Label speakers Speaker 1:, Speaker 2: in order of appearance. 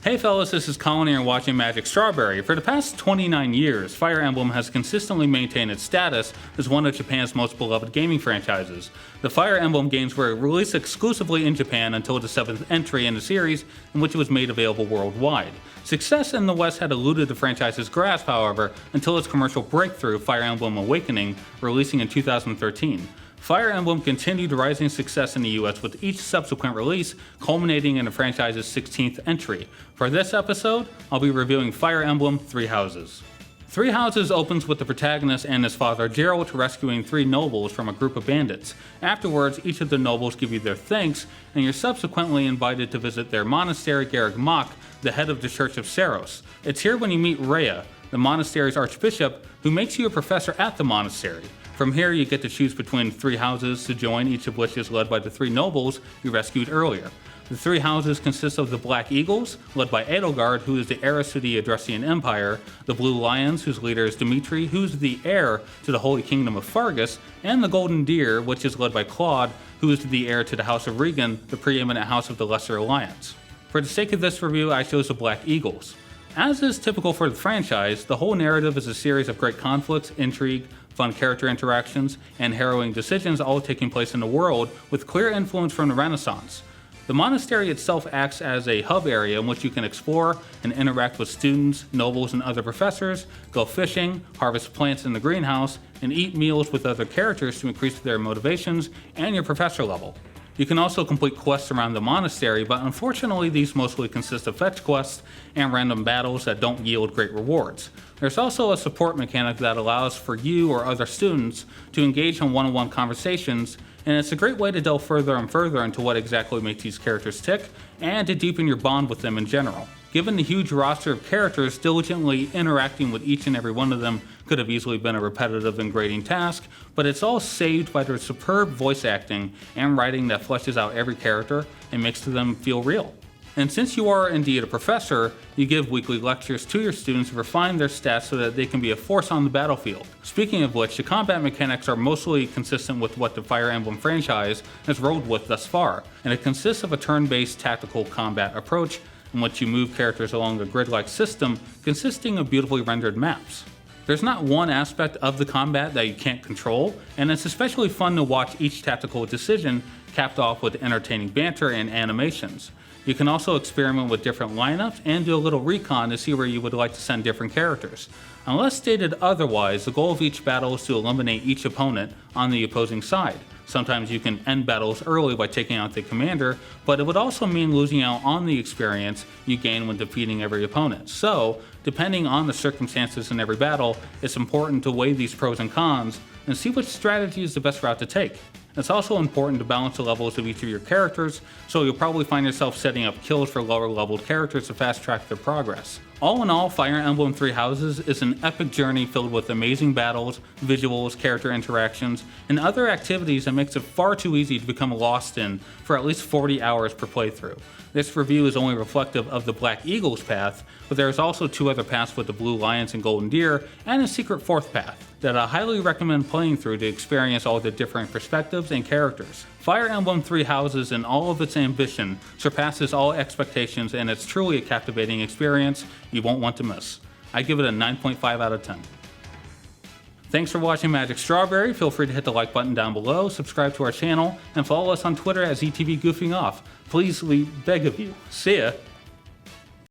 Speaker 1: Hey fellas, this is Colin and you're watching Magic Strawberry. For the past 29 years, Fire Emblem has consistently maintained its status as one of Japan's most beloved gaming franchises. The Fire Emblem games were released exclusively in Japan until the 7th entry in the series, in which it was made available worldwide. Success in the West had eluded the franchise's grasp, however, until its commercial breakthrough, Fire Emblem Awakening, releasing in 2013. Fire Emblem continued rising success in the US with each subsequent release, culminating in the franchise's 16th entry. For this episode, I'll be reviewing Fire Emblem Three Houses. Three Houses opens with the protagonist and his father Geralt rescuing three nobles from a group of bandits. Afterwards, each of the nobles give you their thanks, and you're subsequently invited to visit their monastery Garreg Mach, the head of the Church of Seiros. It's here when you meet Rhea, the monastery's archbishop, who makes you a professor at the monastery. From here, you get to choose between three houses to join, each of which is led by the three nobles you rescued earlier. The three houses consist of the Black Eagles, led by Edelgard, who is the heiress to the Adressian Empire, the Blue Lions, whose leader is Dimitri, who's the heir to the Holy Kingdom of Fargus, and the Golden Deer, which is led by Claude, who is the heir to the House of Regan, the preeminent house of the Lesser Alliance. For the sake of this review, I chose the Black Eagles. As is typical for the franchise, the whole narrative is a series of great conflicts, intrigue, fun character interactions, and harrowing decisions all taking place in the world with clear influence from the Renaissance. The monastery itself acts as a hub area in which you can explore and interact with students, nobles, and other professors, go fishing, harvest plants in the greenhouse, and eat meals with other characters to increase their motivations and your professor level. You can also complete quests around the monastery, but unfortunately these mostly consist of fetch quests and random battles that don't yield great rewards. There's also a support mechanic that allows for you or other students to engage in one-on-one conversations, and it's a great way to delve further and further into what exactly makes these characters tick, and to deepen your bond with them in general. Given the huge roster of characters, diligently interacting with each and every one of them could have easily been a repetitive and grating task, but it's all saved by their superb voice acting and writing that fleshes out every character and makes them feel real. And since you are indeed a professor, you give weekly lectures to your students to refine their stats so that they can be a force on the battlefield. Speaking of which, the combat mechanics are mostly consistent with what the Fire Emblem franchise has rolled with thus far, and it consists of a turn-based tactical combat approach in which you move characters along a grid-like system consisting of beautifully rendered maps. There's not one aspect of the combat that you can't control, and it's especially fun to watch each tactical decision capped off with entertaining banter and animations. You can also experiment with different lineups and do a little recon to see where you would like to send different characters. Unless stated otherwise, the goal of each battle is to eliminate each opponent on the opposing side. Sometimes you can end battles early by taking out the commander, but it would also mean losing out on the experience you gain when defeating every opponent. So, depending on the circumstances in every battle, it's important to weigh these pros and cons and see which strategy is the best route to take. It's also important to balance the levels of each of your characters, so you'll probably find yourself setting up kills for lower leveled characters to fast track their progress. All in all, Fire Emblem Three Houses is an epic journey filled with amazing battles, visuals, character interactions, and other activities that makes it far too easy to become lost in for at least 40 hours per playthrough. This review is only reflective of the Black Eagles path, but there is also two other paths with the Blue Lions and Golden Deer, and a secret fourth path that I highly recommend playing through to experience all the different perspectives and characters. Fire Emblem Three Houses in all of its ambition surpasses all expectations, and it's truly a captivating experience you won't want to miss. I give it a 9.5 out of 10. Thanks for watching Magic Strawberry. Feel free to hit the like button down below, subscribe to our channel, and follow us on Twitter at ZTV Goofing Off. Please, we beg of you. See ya!